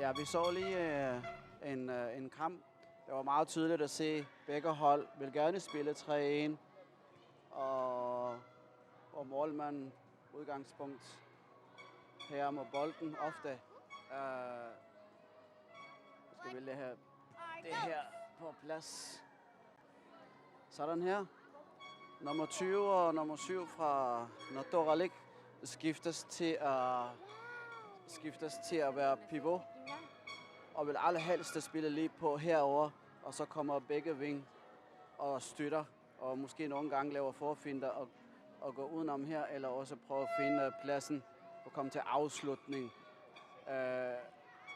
Ja, vi så lige en kamp. Det var meget tydeligt at se, begge hold vil gerne spille 3-1. Og målmanden udgangspunkt her med bolden ofte. Skal vi lige have det her på plads. Sådan her. Nummer 20 og nummer 7 fra Nordoralik skiftes til at være pivot. Og vil allerhelst spille lige på herover, og så kommer begge ving og støtter. Og måske nogle gange laver forfinder og gå udenom her, eller også prøve at finde pladsen og komme til afslutning.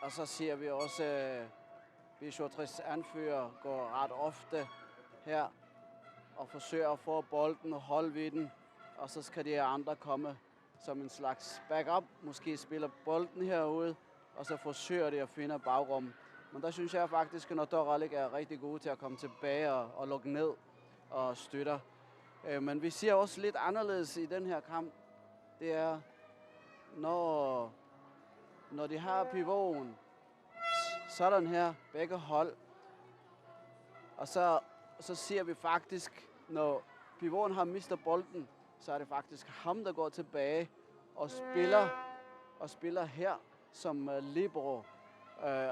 Og så ser vi også, Bishotres anfører går ret ofte her og forsøger at få bolden og holde ved den. Og så skal de andre komme som en slags backup. Måske spiller bolden herude, og så forsøger de at finde bagrum. Men der synes jeg faktisk, at Nordoralik er rigtig gode til at komme tilbage og lukke ned og støtter. Men vi ser også lidt anderledes i den her kamp. Det er, når de har pivoten, sådan her, begge hold. Og så ser vi faktisk, når pivoten har mistet bolden, så er det faktisk ham, der går tilbage og spiller her som libero.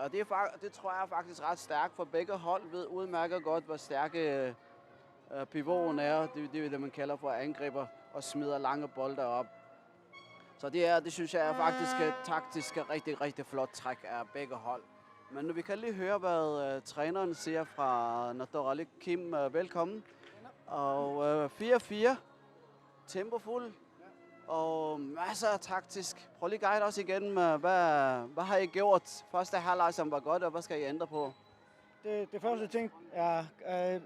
Og det tror jeg er faktisk ret stærkt, for begge hold ved udmærket godt, hvor stærke pivoten er. Det er det, man kalder for angriber og smider lange bolde op. Så det synes jeg er faktisk taktisk rigtig, rigtig flot træk af begge hold. Men vi kan lige høre, hvad træneren siger fra Nordoralik. Kim, velkommen. Og 4-4, tempofuld og masser af taktisk. Prøv lige guide os igen med, hvad har I gjort første halvleg, som var godt, og hvad skal I ændre på? Det første ting er,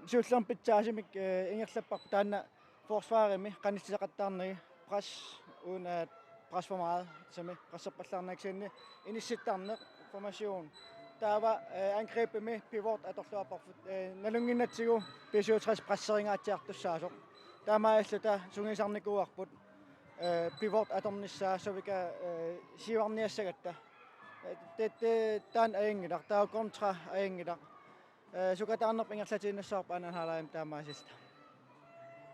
Sjøtland Pitjajimik, Ingerslappak, der forsvaret med, Granitsaqattarne, pres, uden at pres for meget, som Rasapastarne ikke ind i sitterne, formation. Der var angrebet med pivot, at der står på Nalungin Natsio, BC60 presseringer af Tjertussager. Der er meget, der sunge sammen gode på pivot, at så vi kan sige om det sikkert. Det er ingen der er kontra ingen der. Så kan der andre penge slet ikke så på en halv der meget sidst.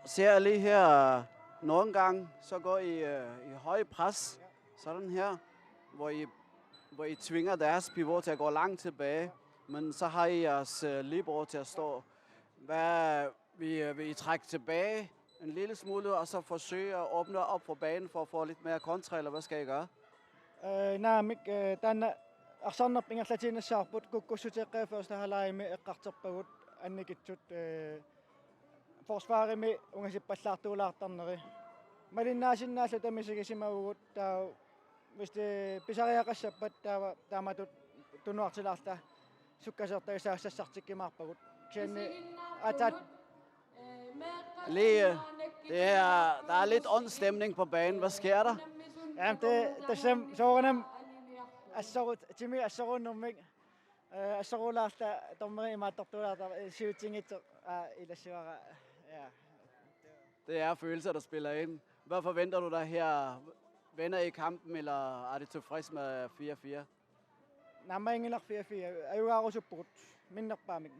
Ser lige her, nogle gange så går I høj pres, sådan her, hvor I tvinger deres pivot til at gå langt tilbage, men så har I jeres libero til at stå. Vil I trække tilbage en lille smule, og så forsøge at åbne op for banen for at få lidt mere kontra, eller hvad skal I gøre? Nej, den er sådan, at jeg slet ikke så på, at første halvleg med kartopper, anlægget forsvaret med, unge sig på slagt og lagterne. Men det er næsten det, man skal sige mig, der hvis det besærer sig på, der man du når til at så kan så der så sagt ikke meget på. Lige, der er lidt åndsstemning på banen. Hvad sker der? Ja, det så nem. Så til mig så rundt mig. Så last der mig med der shooting it eller så ja. Det er følelser, der spiller ind. Hvad forventer du dig her? Vinder I kampen, eller er det tilfreds med 4-4? Nej, men ingen 4-4. Jeg er også brudt. Mindre bare mig.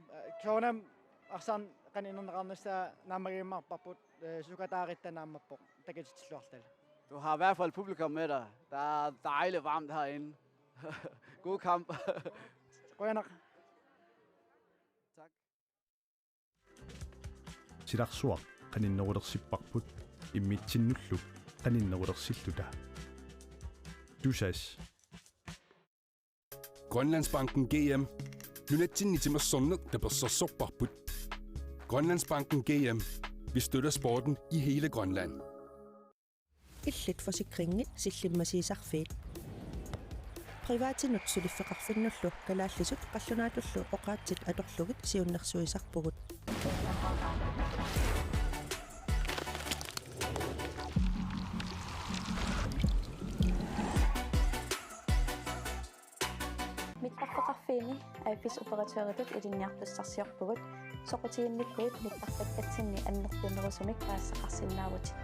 Kjønnem Arsan kan inden ramme sig nærmere på så kan der rette nærmere på. Det kan ikke slå til. Du har i hvert fald publikum med dig. Der er dejligt varmt herinde. God kamp. God nok. Tak. Siraksuaq qaninnerulersippaqput immitsinullu qaninnerulersilluta. Dusas. Grønlandsbanken GM. Lunetsin itimasonnet der besorsorparput. Grønlandsbanken GM. Vi støtter sporten i hele Grønland. Illit forsikringi sillimasiisarfiit. Privatinutsuliffeqarfinnullu kalaallisut qallunaatullu oqaatsit atorlugit siunnersuisarpugut. Mittarfeqarfiini aifis operatøritut ilinniartussarsiorpugut soqutiinnikkuit mittartakatsinni annertunerusumik paassaqarsinnaavutit.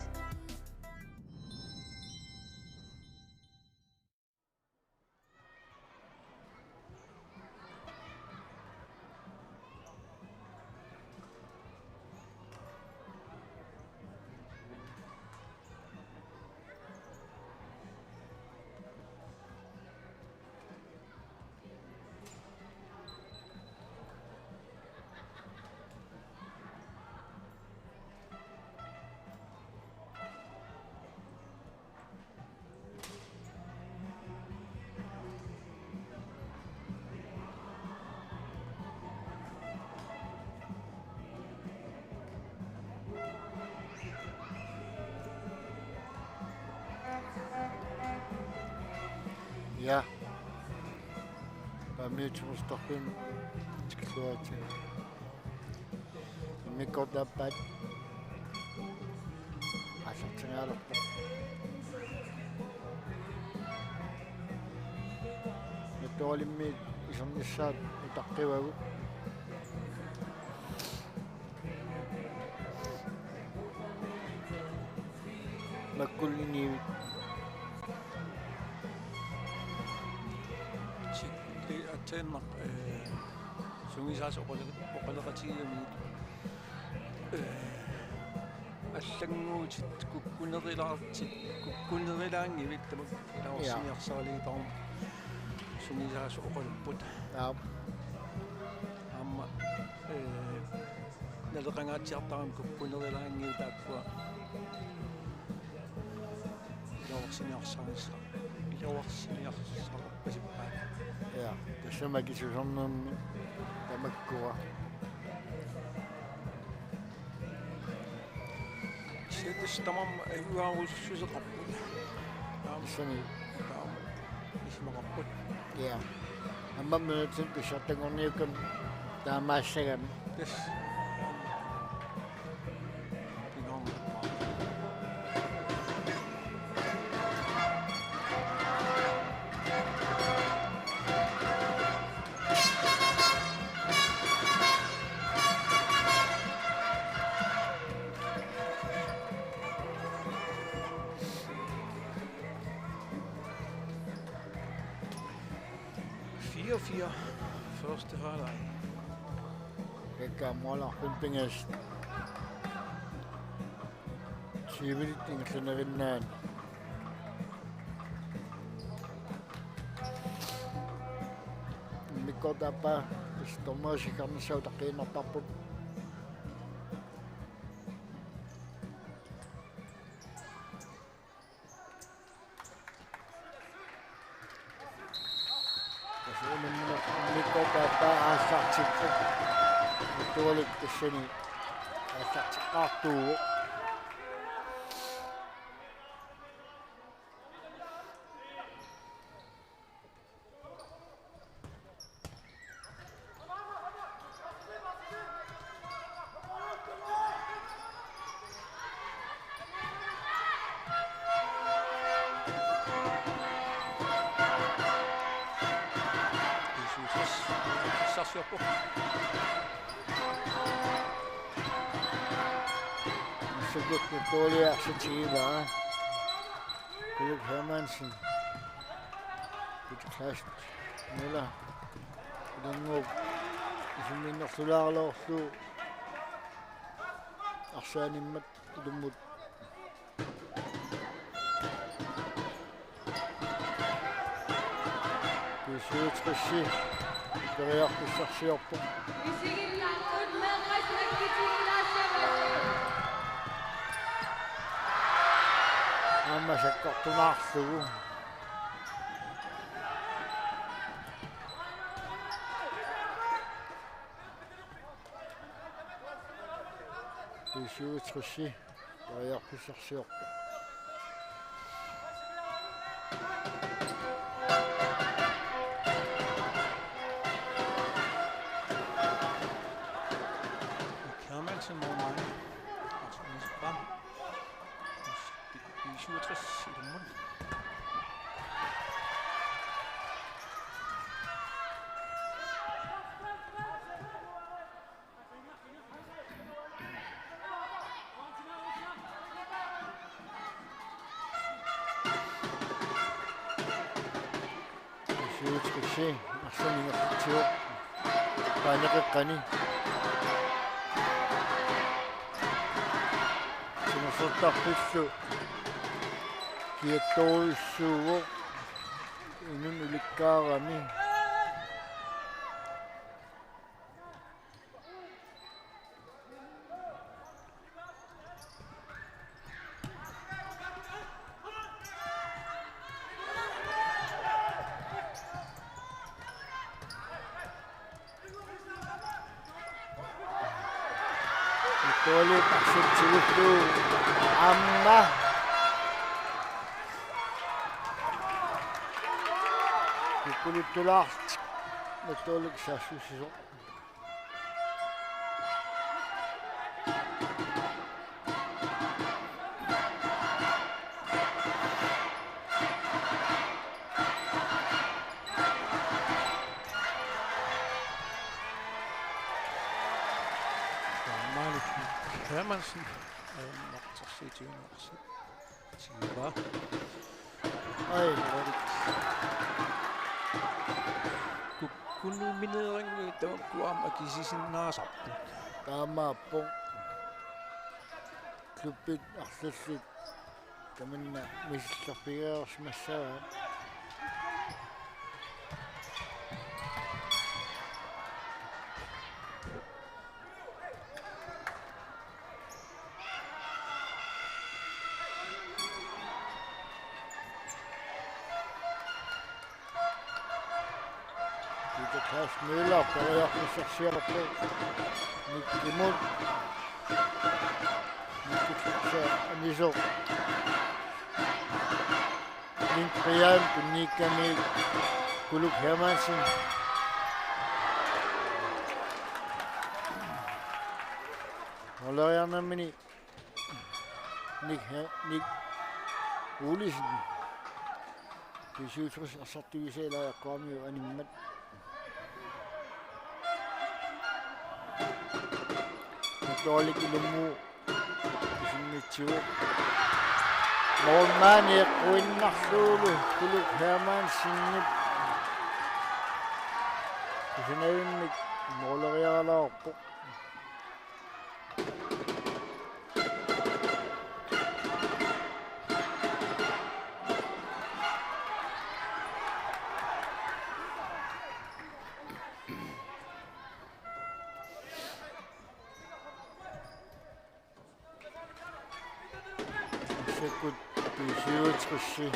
Ja. Pammiutumustorpin tikluati. Mikkortappat. Asartingaarpo. Natolimmi isornissaat itaqqivagut. Makkulliniivit. Tænder sungisaas oqaleqatigiami аллангуутит куккунерилаарти куккунерилаангивит тамак илаорсиниарсаалигитарум сунисаас оqalupпут аама налеқангаатиартарам куккунерилаангиу тааккуа илаорсиниарсаалисса илаорсиниарсаарпасиппаа Ja, tassamакисусорнерми тамаккуа. сэтстамам аюааруссусеқарпут Issani. исмақарпут Ja. Аммамнутин пишартангорниукам таамаассагами. тас пинон 4-4 første halvleg. Ekkaammualarpin pingas. Sivit inglunerinnaan. Mikkortappa stormaasikarnissaut taqiinertarput. Mikkortappa aassartikku. Tuolit tassani aassartiqqaartuugu. Sukut Natolia Sativa, Philip Hermansen, Peter Klaas, Miller, Dingop, Ismin of Sulalo, Su Arsanimat, Dumut. Pisut Rishi, Korea Pisarsioppo. Amma sakkortunaarlugu. Pissuutrissi tariarpissarsiorpu. Hermansen mod mig. Og så lige frem. 67 i den mund. Pissuutrissi arsaningertiup. Paaniqeqqani. Sinersortarpillu kiattorissuugu inun ulikkaarami Toli paksitsiluttu amma kulutulaart nattuulik saassusiso Hermansen nok tager sig til også. Siger bare. ai rodik Kun minering der kuam akisisin naasappu. taamaappo klubbit arlallit tamanna missillarpigeersmassaa det kan smølle op, og jeg kan se på Nikimund. Niso. Link Brian, Nikami, Kuluk Hermansen. Holder jeg nemlig Nick Olisen. Det ser ud til at sætte det i eller jeg kommer jo animat. Dårlig ilmu sinitiwo Mormani Quinnaxulu Kuluk Hermansen Kusinayunnik Molarialaarpo Sekut Bisiutrisi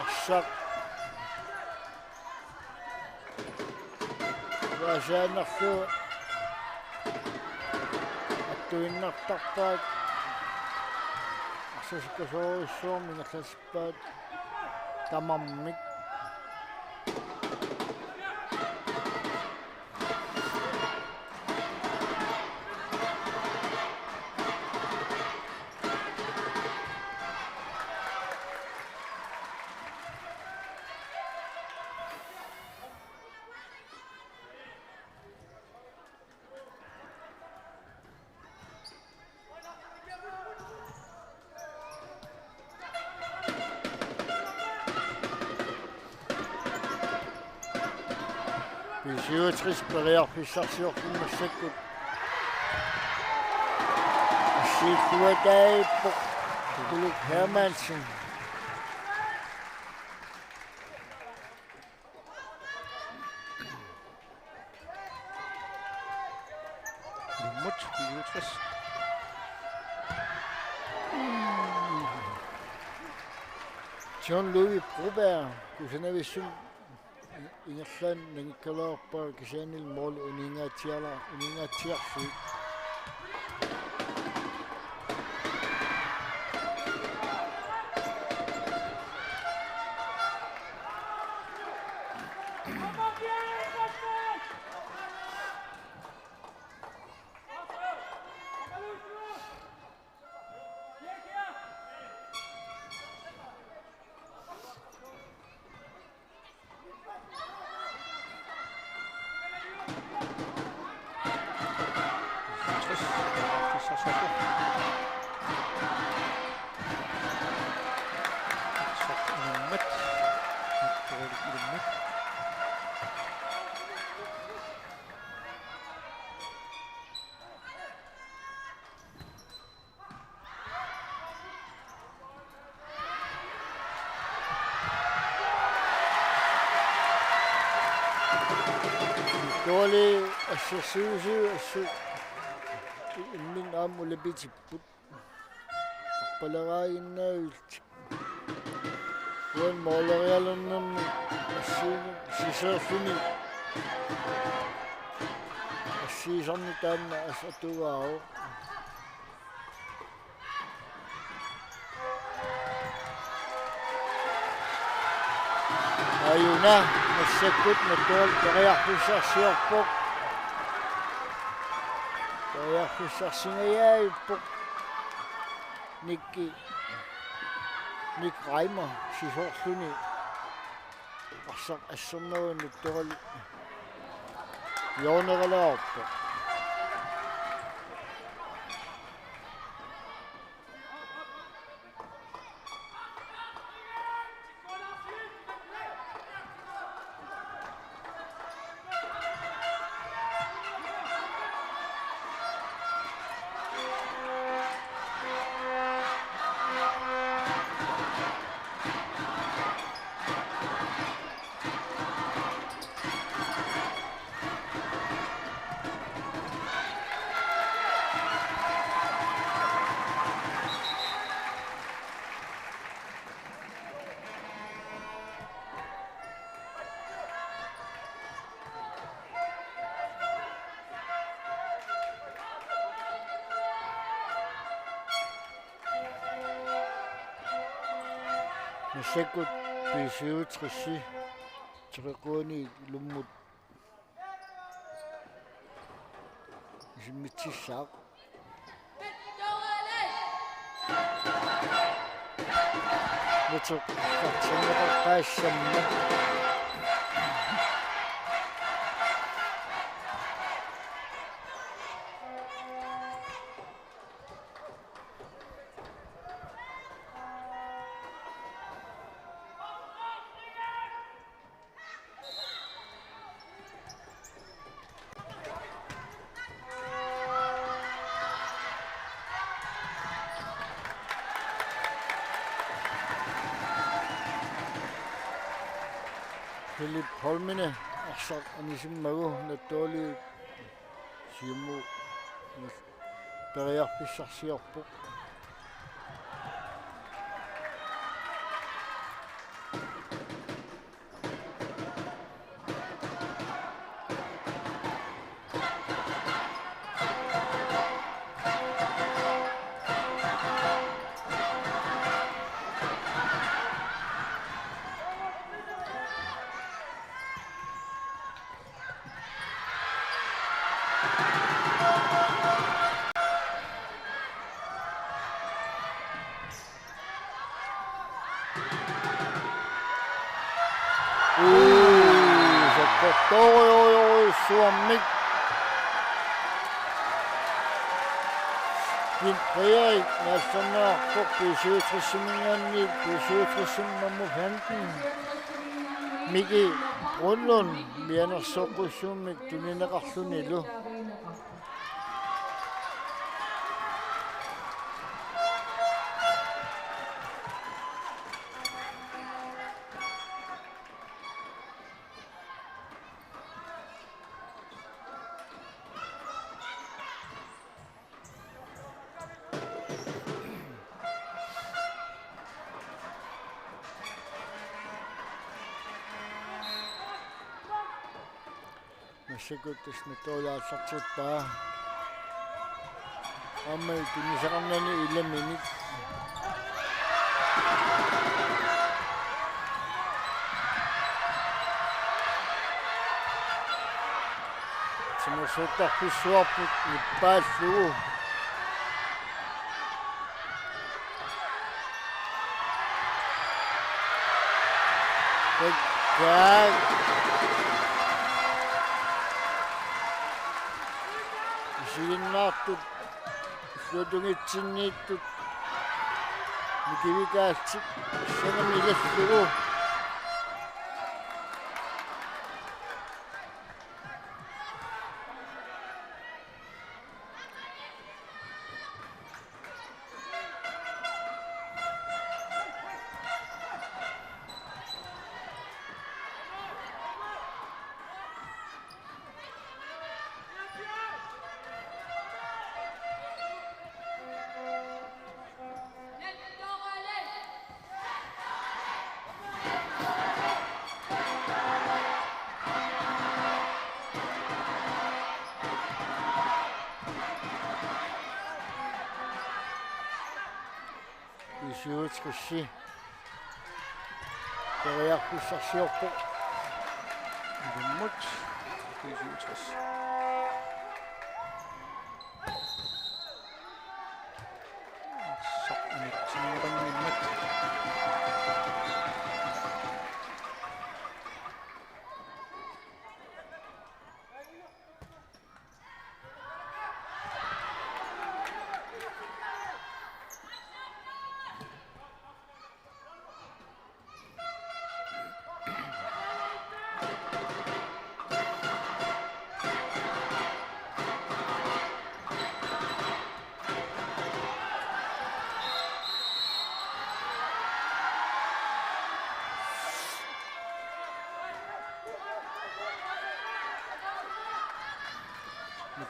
Asak Vasanarlu Attuinnartarpaat Asasikasuorissuum ingallaspaat tamammik Bisiutris periarfissarsiorfimmassakkut Siittuataippo Kuluk Hermansen Mut Bisiutris. John Louis Broberg kusanavissum ingerlan nangikalaarpa kisaanil mool uningaatiarfi Dårlig association min am ulabitipput appalarainnault wan moolarialannam sisarfini Season den altså du af. Ayuna masakut na tol kaya kusa siya po. Kaya kusa singayay po. Nick Reimer si Horsluni. Asak asomno na tol. Joneralop. Masakut bisiut trisi trekoni lumut jimitisak betul kacanya pasam Philip Holmene asak anisim mago na toli simu periak pisah siapuk. Suomi. Pintrei næsterne på besøgtræssimingerne, besøgtræssimmer 15. Miki Brunlund, Mianer Sokusumik, Duninakarlunilo. Masakut na tola saksot pa. Amay tinisakan na ni ilang minit. Sumusutak piswapot ni Pasu. Pagkag. Silinatut, sodungitsinitut, mikiwikatsit, sanamilaslugo. Писиутрисси. Периарписсарсиорпо. Иммут 67. Иммут.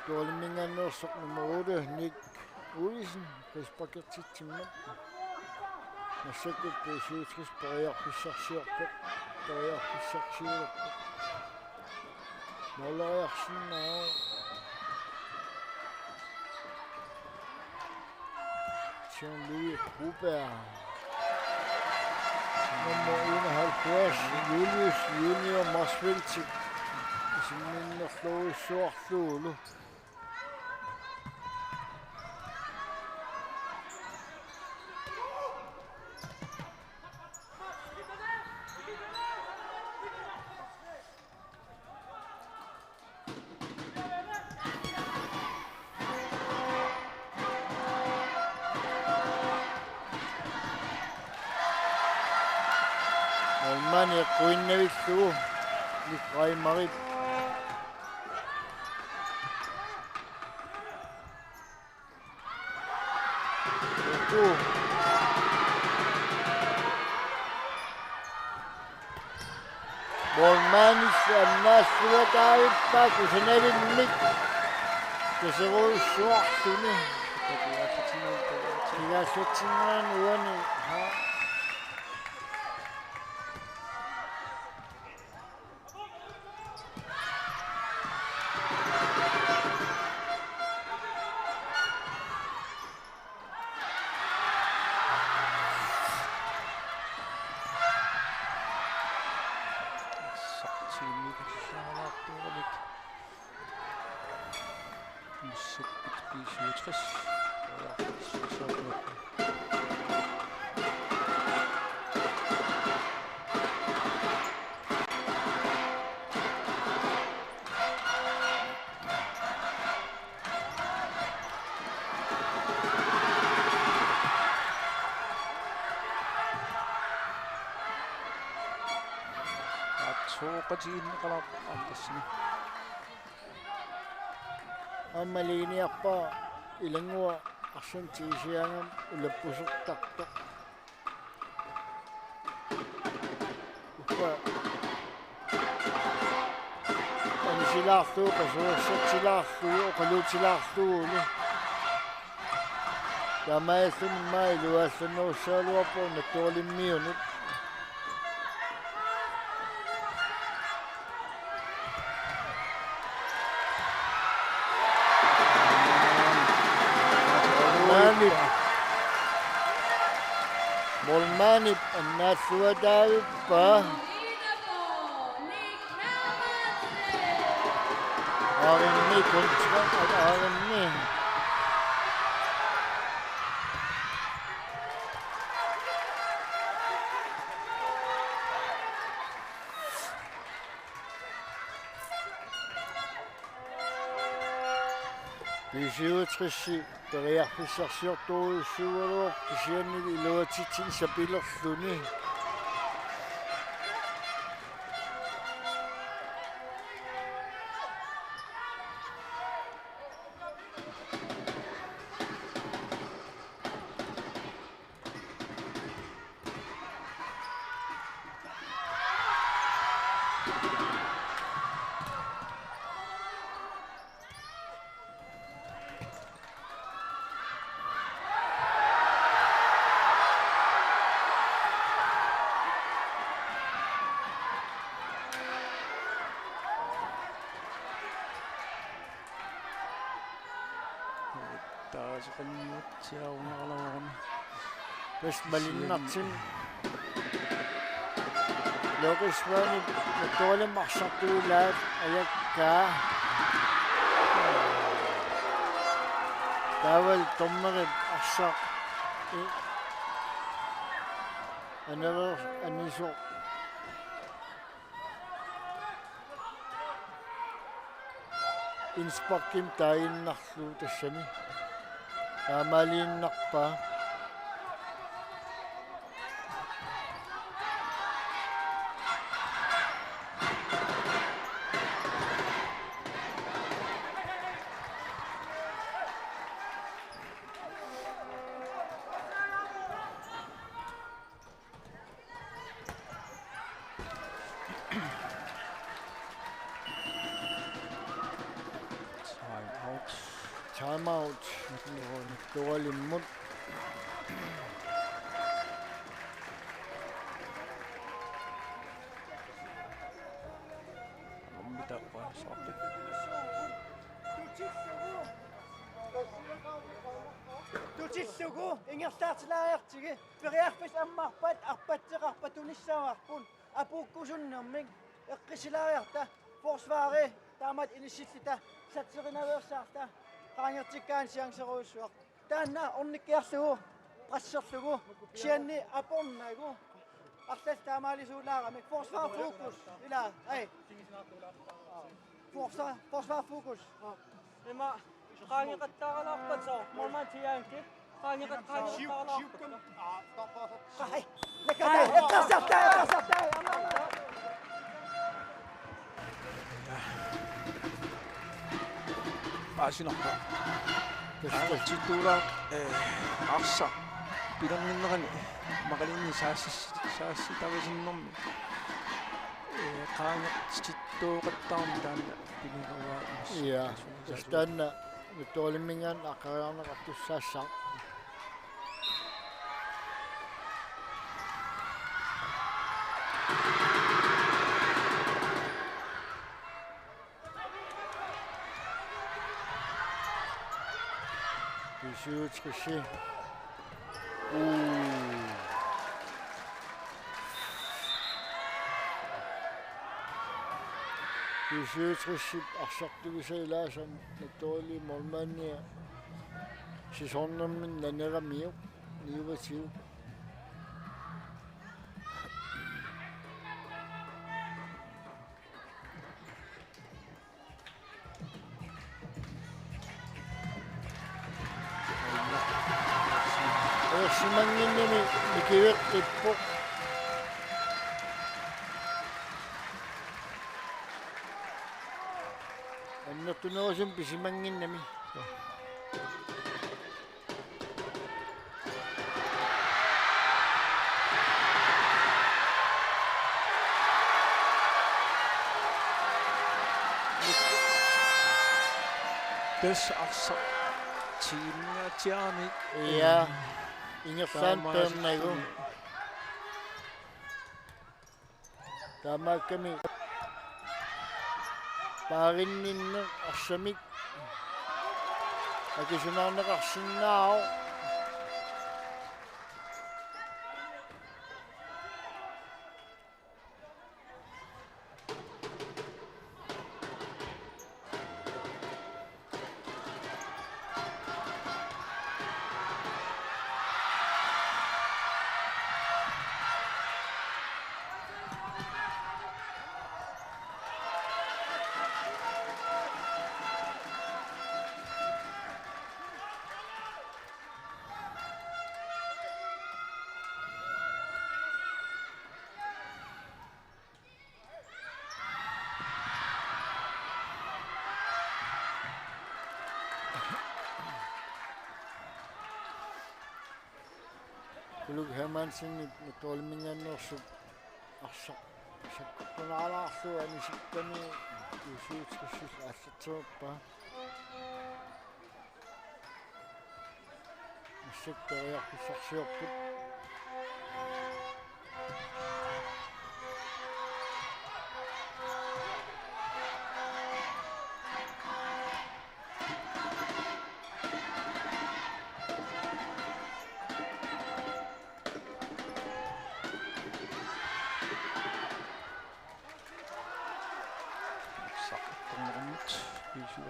Tuolimmingannuursaq nummer 8 Nick Olsen Rigsparkertittimma. Nassakut Pisiutris Periarpissarsiorpo. Periarpissarsiorpo. Nolariarsinnaa. Jean-Louis Huber. Nummer 71 Julius Junior Marsveltik. Sinminnerluu suarluulu. Molmani Quinnevillu Nikrai Marit. Molmanis annaassuataavit paakusanavimik taseruussuartuni tigaassatingaan uani Amaliniarpa ilangua arsantiisiangam ulappusertartoq uppa anisilaarluu qasuursatilaarluu oqaluutilaarluulu tamaallun mailuallunuussaaluarpu nattuolimmiunut Molmanip annaassuataavippa aarinni kontrat aarinni Pisiutrissi periarpissarsiortuuissuualuor kisiannil iluatitsin sapilerluni Hvis Malinnartim Lokisvani Tole Marsatulat Ayakka Tavel Tommerit Arsaq Another Aniso Inspakkim Tayinnarlu tassami Taamaliinnarpa timeout. Dårlig mund. Tutitsugu ingertaartilaajartigi periarpis ammarpat arpatteqarpatunissaavarpun apukkusunnermik eqqisilaariarta forsvaari taamat inissillita satserinaviersaarta qaangertikkaan siangseruussuaq taanna ornikkiarlugu qasserlugu sianni apornagu arlas taamaalisuulaaramik forsvaarfokus ila ai forsvaarfokus ima qaangeqattaaralaarpatso mormantiyaanki qaangeqattaaralaarpat qai nakata eqqarsartaa Asinokka. Chitula arsa piranginnerani maqalinni saassi tavisinnermi qaangeq chittuuqattaarmi taanna piniqawaa Ja, stanna mittuolimmingan aqariarneqartussaassa Syutsqissi Syutsqissip arsartugisailaasan nattuali mormannia sisonnermin naneramiu niuvatiu Simanginnimi mikiveqqippoq annertunerusim pisimanginnami Bes arsa tiinniatiaami ja ingersaanpeernagu taamaakkami paarinninne arsamik akisunaarneqarsinnaao Kuluk Hermansen mittuolimmingannersup arsa sakkunalaarlu anisikkani Syutsqissis aassatsuuppa Assaktoriarpissarsiorput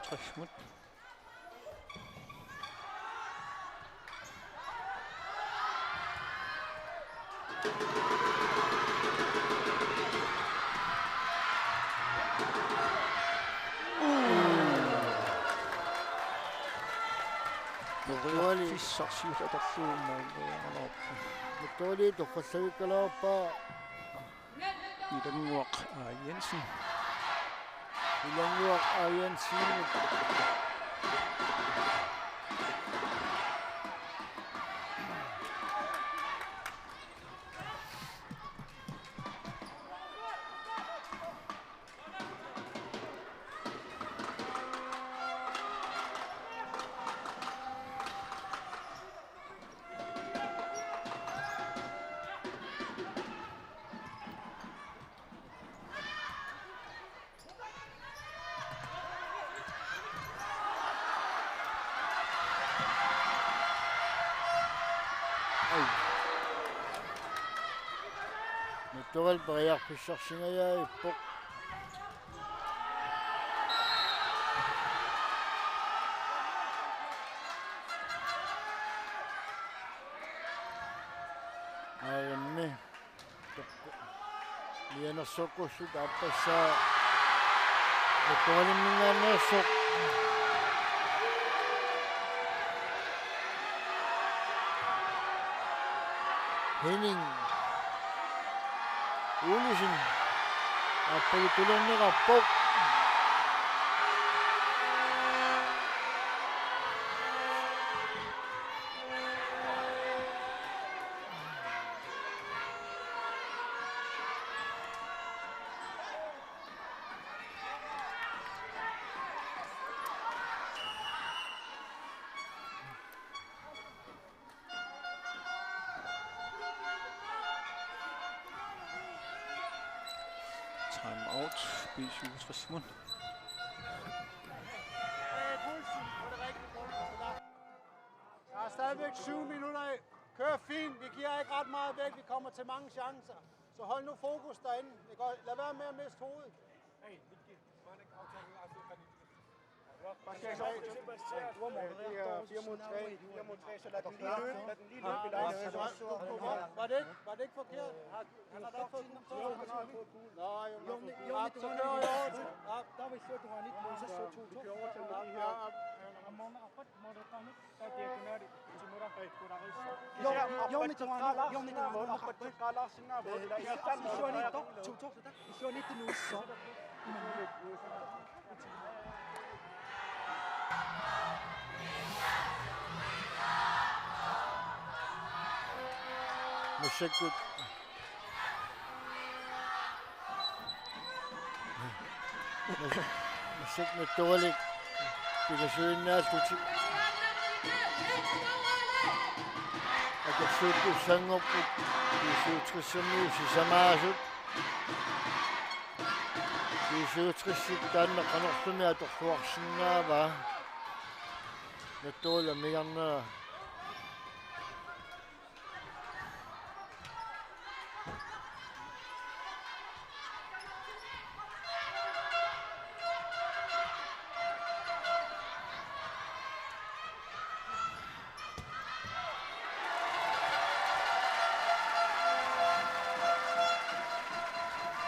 57 mut. Tuoli. Fissarsiut atarluummaun luumanorpu. Tuoli toqqallavikkalorpa Ilanguaq Jensen. ilanguaq Jensen. Tuol pariarpissarsingaja ippoq. Ayanni. Lianersoqqussut aapassaa tuolimmingaanneersoq. Henning Ulisin appagitulunnerarpoq. Time out. B67 mut. Der er stadigvæk 7 minutter af. Kør fint. Vi giver ikke ret meget væk. Vi kommer til mange chancer. Så hold nu fokus derinde. Lad være med at miste hovedet. Hvad skal jeg så? 4 mod 3, så lad den lige løbe. Lad den lige løbe i dig. Var det ikke forkert? Han har da ikke fået gul. Nå, jo, så kører jeg over til. Der vil jeg du har 19 mål, så så 2. Vi kører over til den her. Musikut. Musik med dårligt. Det kan søge en nærmest ud til. Og det søge du sang op. Det søge trissamus i samasut. Det søge trissikdan og kan også med at forsen var. Med dårligt mere end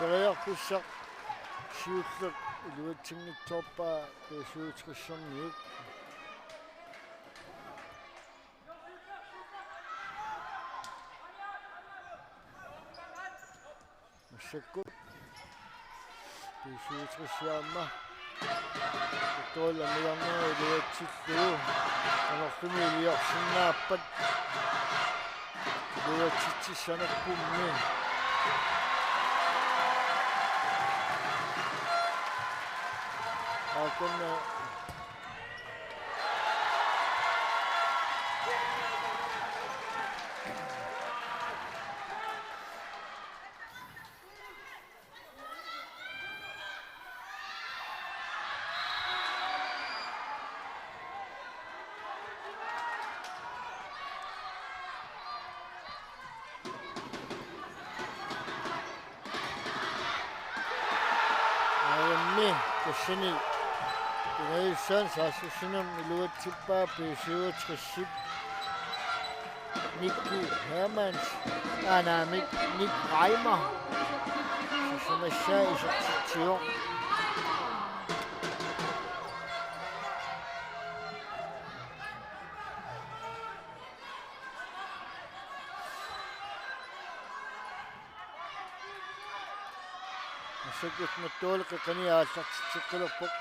Pariarpusaq siulluq iluatsinngittorpa pesuutrissarniuk massakku pesuutrissiaamma tollamiarnera iluatsillu anorlumi iliorsinnaappat iluatsitsissanakkummi Akonna Ayammi tassani Nelson Sassusinum Iluatippa P67 Nico Hermans Nick Reimer som er sag i substitution. Masagit matol ka kaniya sa tsitilopok.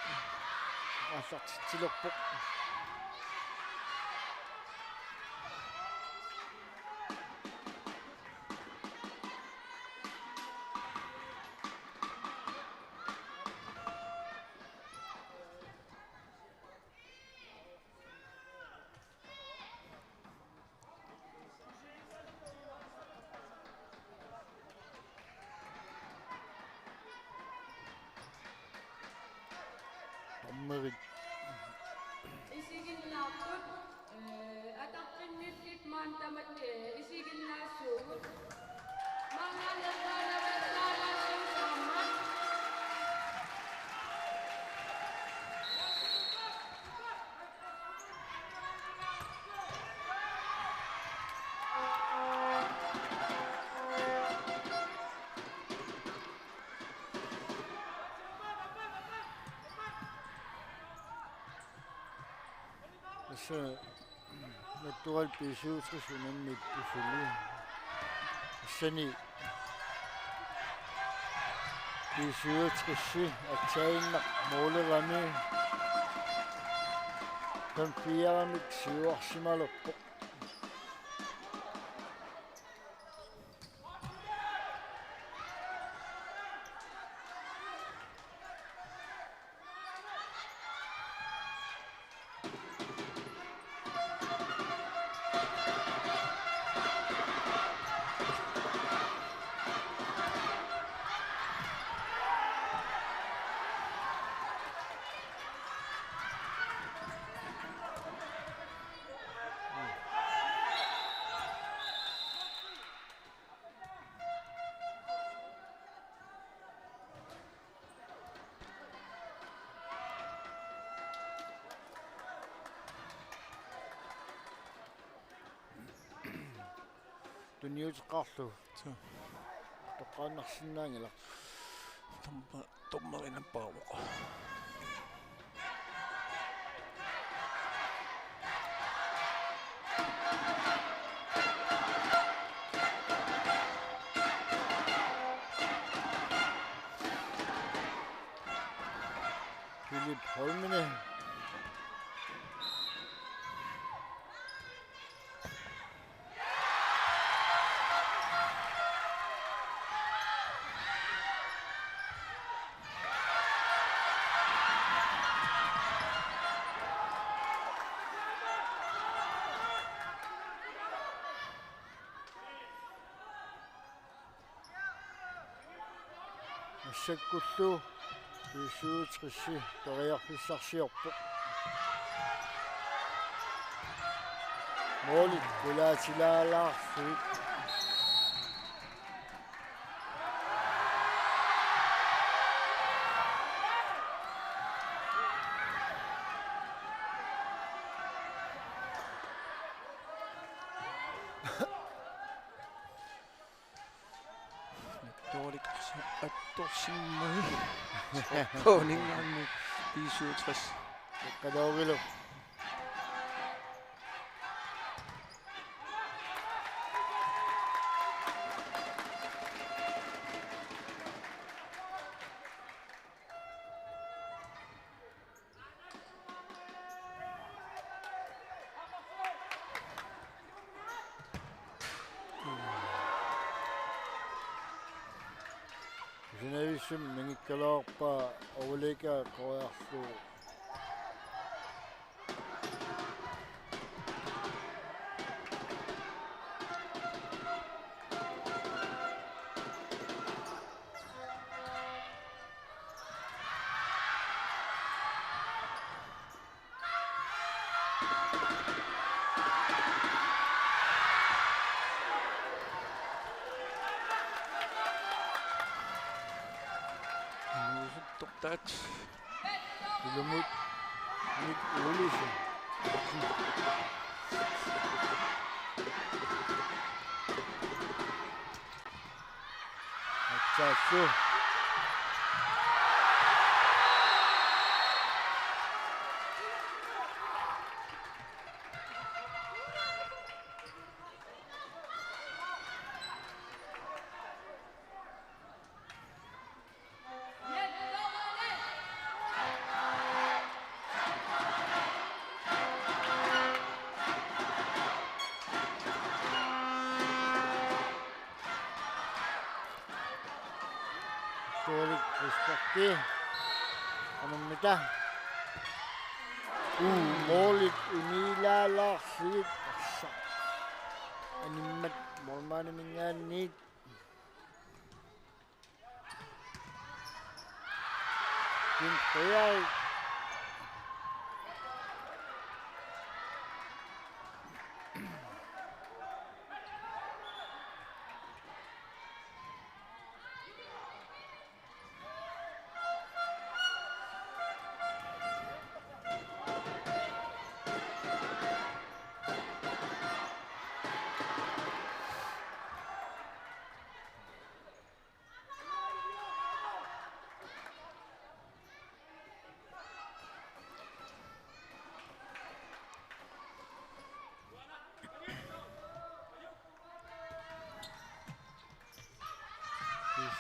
Natural piso susunan nito sila. Sani piso kasi at sayin na mula kami. Kampiya kami siwak si malapok. Tunius qallu. Toqannarsinnaangila. Tommarin paavo. Philip Holmene. Sakkullu isuutrissi toriarfissarsiorpu moolit kulaatilaalaarsuit Påningen i 67. Kadawilo. Generation mengikalaarpa awaleka qoyarlu That Ilamut Nick Olsen. Atsasu. Tolik Kristokke. Anong mita? Molit inilalarsit. Aksak. Animat. Morma namin nga nit. Kaya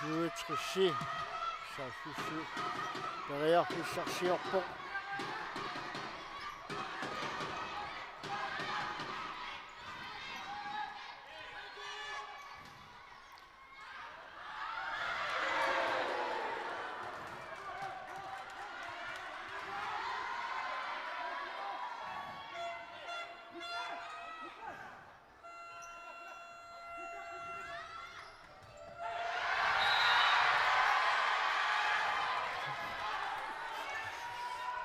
Suutrissi sassussu periarfissarsiorpoq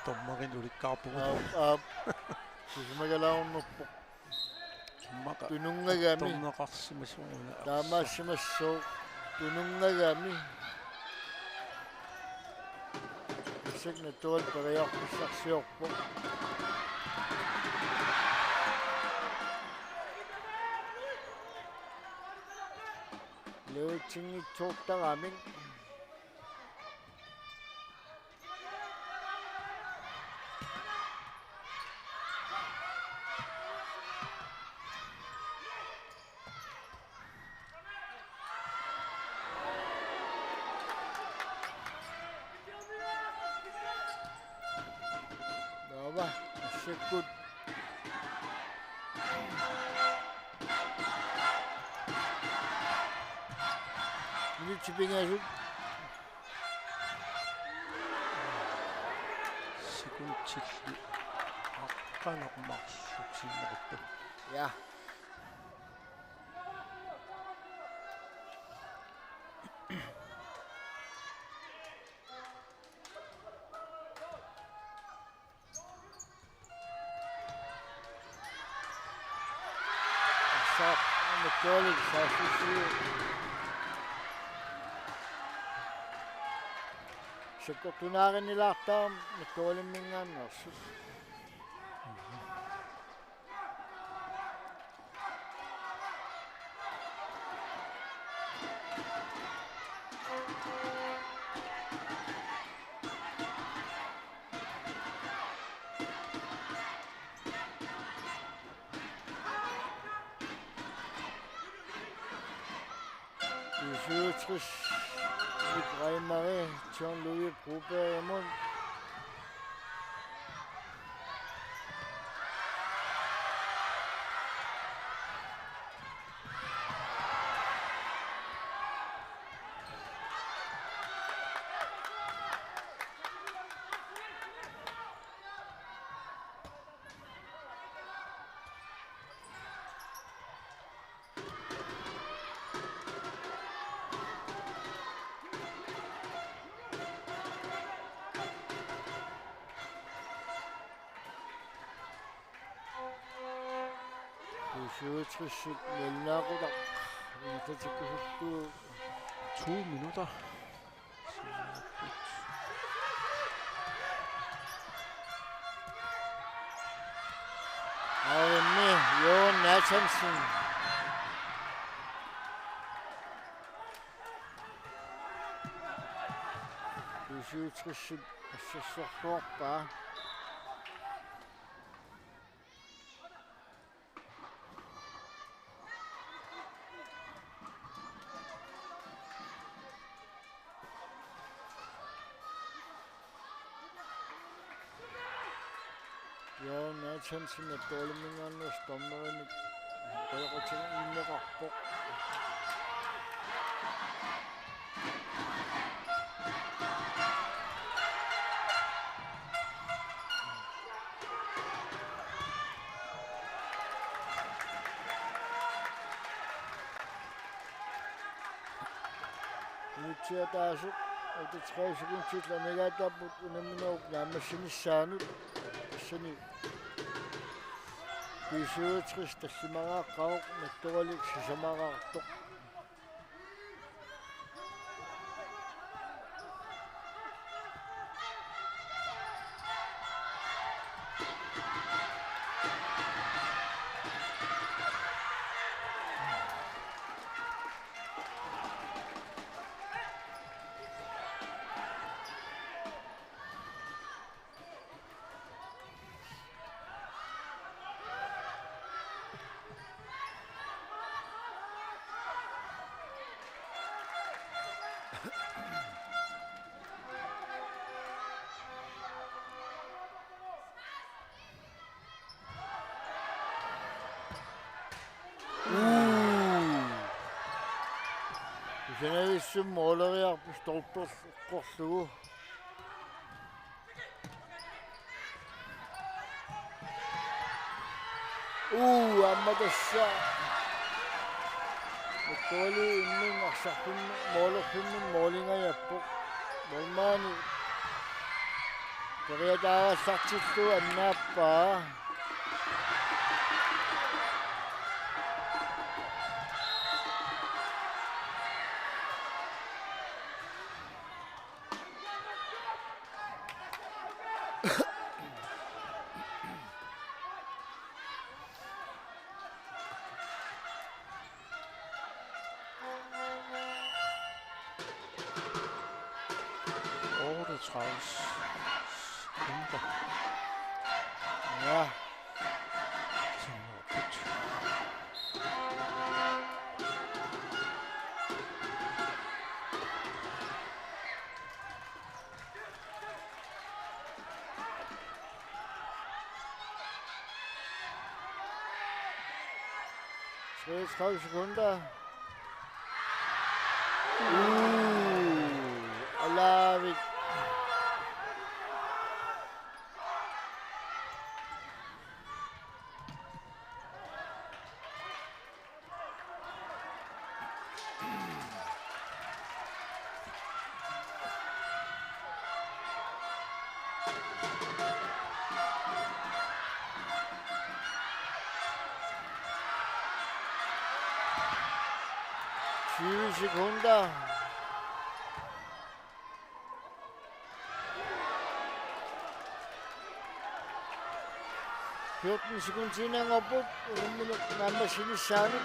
Tommarin ulikkaappugut. Sismagalaunnerpoq Tummaqa. tunungagami Tomnaqarsimasuuna. taamaassimassoo tunungagami isakna tuol periarfissarsiorpoq leutsinngitsuortaraaming Baba, sikut. Ini cipingasut. Sikuntilli aqqanaqmarsuksinnaquttu. Ya. Sak, betul, sassussu. Sekotunarin nilartaam, metolin mingannersu. Usuutris Ibrahimare, Jean-Louis Probermont. Usuutris nellaqutaq. Intatikkusuttu 2 minutter. Jørgen Nathansen. Syvtrisse passagerforbar. Jørgen Nathansen er dårligmingerne og stommeren. Der er til en med rapport. Nyt taas että 3 sekuntia mikä taput nemmin nämä sinne saanut sinne pysyy trista simara kau metoli simara to Generation målere på stolper kortslå. Amadassa. Metoli inning aksakun målerfilmen målinger yappo. Målmani. Kaya saktisto annappa. Ja. Så 30 sekunder. Alavik. Sekunder. Fjorten sekunder siden er oppe, og nærmere sine særligt.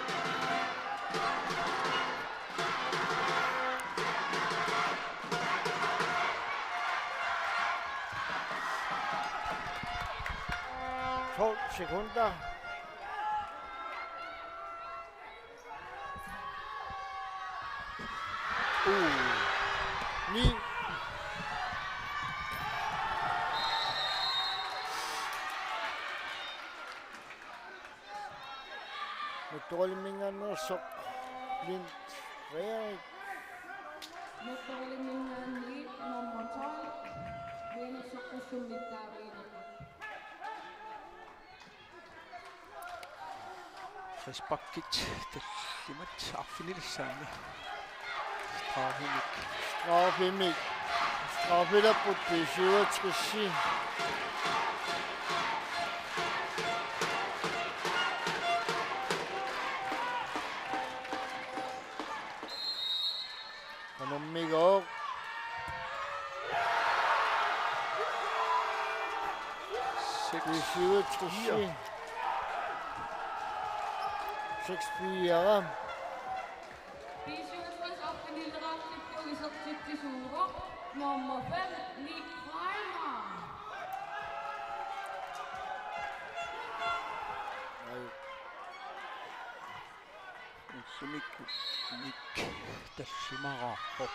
Sekunder. Ni. Med dårligmingerne så blindt Frederik. Med dårligmingerne lige nummer 12. Vene så personligt der vene. Respekt det limit affinilsande. Strafimik. Strafiller på det 67. Og nu mega op. Det 67. 6-4. B67 op en lille ramte is op til Sura. Nummer 5, Nick Reimer. Ulsumik Nick Tashimara Hop.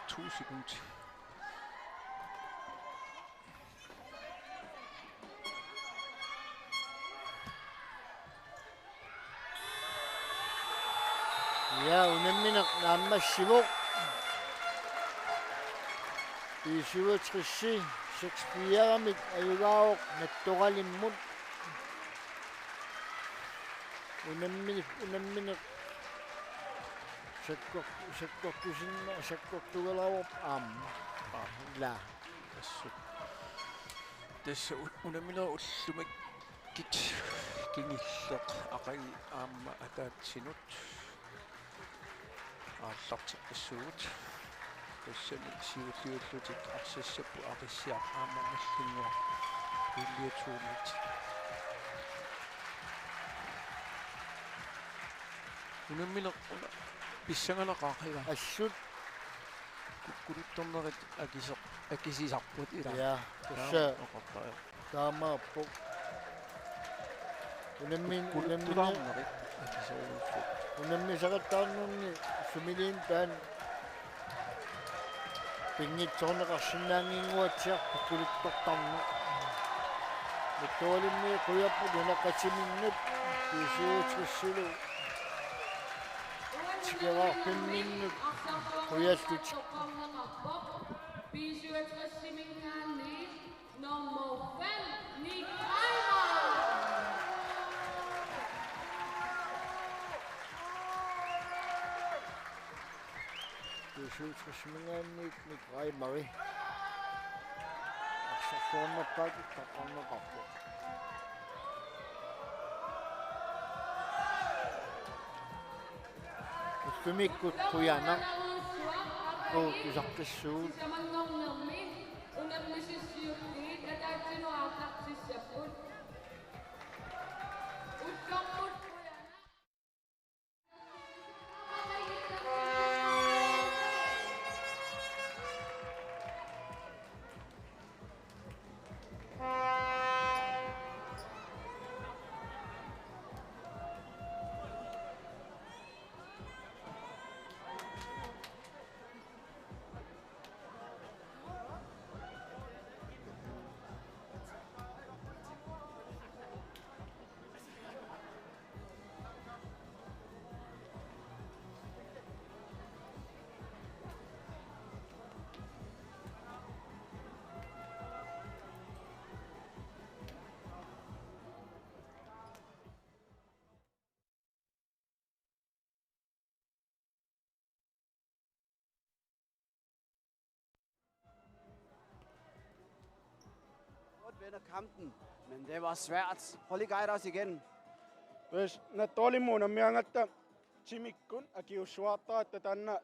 To sekunder. Ja, unemmina naammassivuk. B67 6-4-mik ayugaoq nattoqalimmut. Unemmina sakkortugalaup la. Tässä unemmina ullumik kit kingilleq aqai aamma ataatsinut. Aallartiqqissugut. Tassami siulliullutik arsassappu aqissiaq aamammallinguaq illiatuunit. Unemmina pissangalaqaaqila Assut kukkuluttornerit akisisarput ila. ja, tassa taamaappu. Kuluttularnerit akisauussut. Unemmисaqattaarnерни сумилиин таан пингитсорнеқарсинаангингуатсиарпу кулуттортарну миттуалимми куяппу дунаққатиминнут кисуутсуссулу тигераарпимминнут куяллут B67 Simingani. Nummer 5, Nick Reimer. кисуутсуссимингаанниит микраимари арсафуарнаппаат таққарнеқарпу киттумиккут куяна кисаққиссуут Саманнорнерми унаммисиссиуттигит атаатсинуаартарсиссаппут. Уттарпут Vinder kampen, men det var svært. Prøv lige at guide os igen. Hvis nattolimmuuna miangatta timikkun akiussuartaat tanna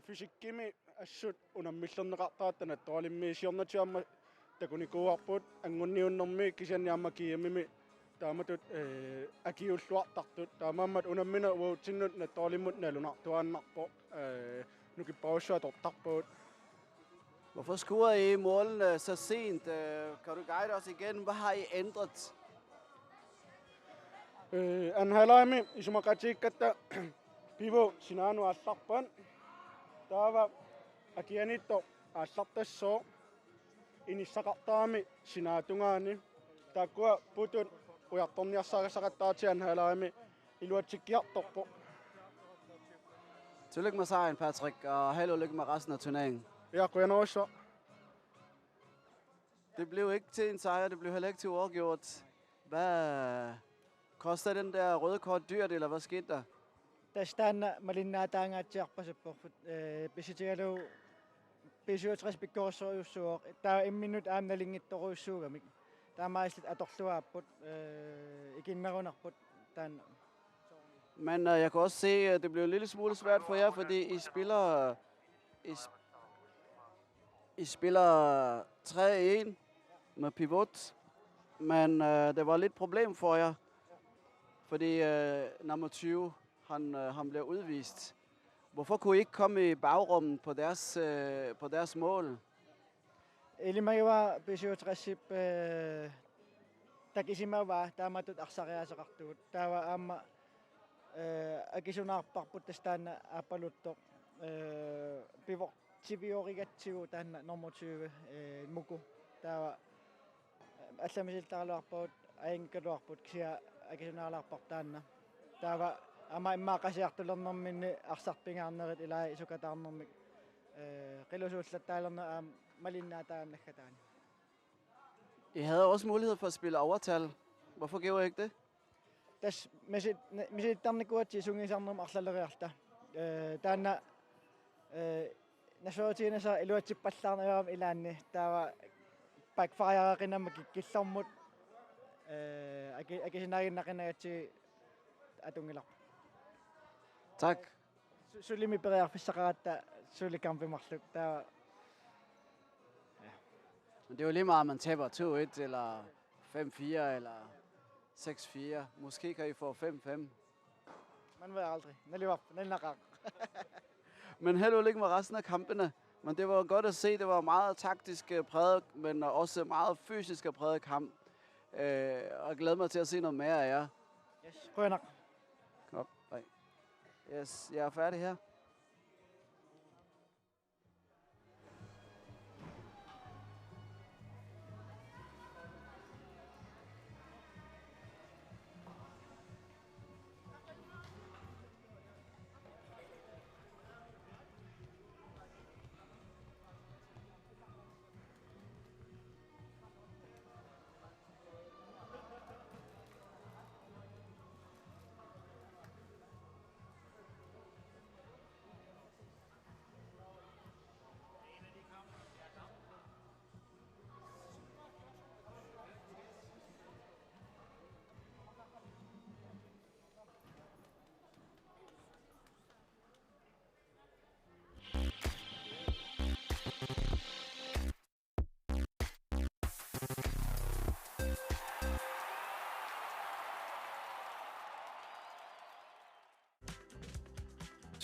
fysikkimi assut unammillerneqartaat nattolimmiisiornatiamma takunikuarput angunniunnermi kisanniamma kiimimi taamatut akiulluartartut taamammat unammina uutinnut nattolimut nalunartuaannarpo nukippaussuatortarpuut. Hvorfor scorede I målene så sent? Kan du guide os igen? Hvad har I ændret? Anhalaimi isumaqatiikkatta pivo sinanu allarpan taava akianitto allartassoo inissaqartaami sinaatungaani taakkua putun ujartorniarsaqassaqattaati anhalaimi iluatsikkiartorpo. Tillykke med sejren, Patrick, og held og lykke med resten af turneringen. Ja, kujanoossa. Det blev ikke til en sejr, det blev heller ikke til uafgjort. Hvad koster den der røde kort dyrt, eller hvad skete der? Tastaana malinnaataangaatiarpasapporfut pisitigalu B67 pikkoorsoruussuoq taa 1 minut aamnalingittoruussuugamik taamaislit atorluaapput ikinnerunarput taanna. Men jeg kan også se, at det blev en lille smule svært for jer, fordi I spiller 3-1. med pivot, men det var lidt problem for jer, fordi nummer 20, han blev udvist. Hvorfor kunne I ikke komme i bagrummet på deres mål? Ilmagiwa pisiutrissip takisimawa taamatut arsariasaqartugut taawa aamma akisunaarparput tastaana aapaluttoq pivor tiviorigatsigu taanna nummer 20 muku taawa allamisiltaraluarput aingkaluarput kisia akisunaarlarpar taanna taawa ama immaaqasiartulernerminni arsarpingaarnerit ilaa isukataarnermik qilusuullattaalerna malinnaataannakkataani. I havde også mulighed for at spille overtal. Hvorfor gjorde I ikke det? Tas misittarnikuatsi sungisarnerm arlaleriarta taanna nasootiinasa iluatsippallarneram ilaanni taawa backfire-aqinamma kikkillermut akisinaginnaqinagatsi atungilar. Tak. Sulimi periarfissaqaratta sulikampimarluk taawa. Men det er jo lige meget, om man taber 2-1 eller 5-4 eller 6-4. Måske kan I få 5-5. Man ved aldrig. Nalivap. Men held og lykke med resten af kampene. Men det var godt at se, det var meget taktisk præget, men også meget fysisk præget kamp. Og jeg glæder mig til at se noget mere af jer. Yes, prøv nok. Kom, nej. Yes, jeg er færdig her.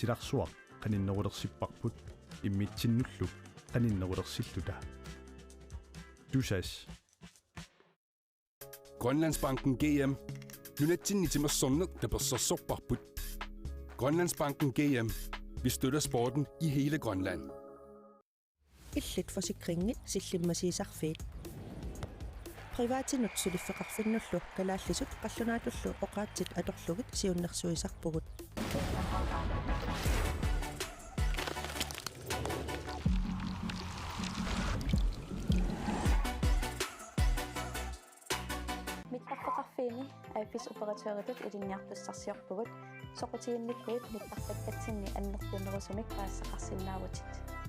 Sirarsuaq qaninnerulersipparput immitsinnullu qaninnerulersilluta. Dusas. Grønlandsbanken GM. Nunatsinnitimmersornuk taperssorsorparput. Grønlandsbanken GM. Vi støtter sporten i hele Grønland. Illit forsikringi sillimmasiisarfiit. Privaatinut suliffeqarfinnullu kalaallisut qallunaatullu oqaatsit atorlugit siunnersuisarpugut. Mittaffeqarfiini aiffisoperateuritut ilinniartussarsiorpugut soqutiinnikkuit mittaffaktatsinni annertunerusumik paassaqarsinnaavutit.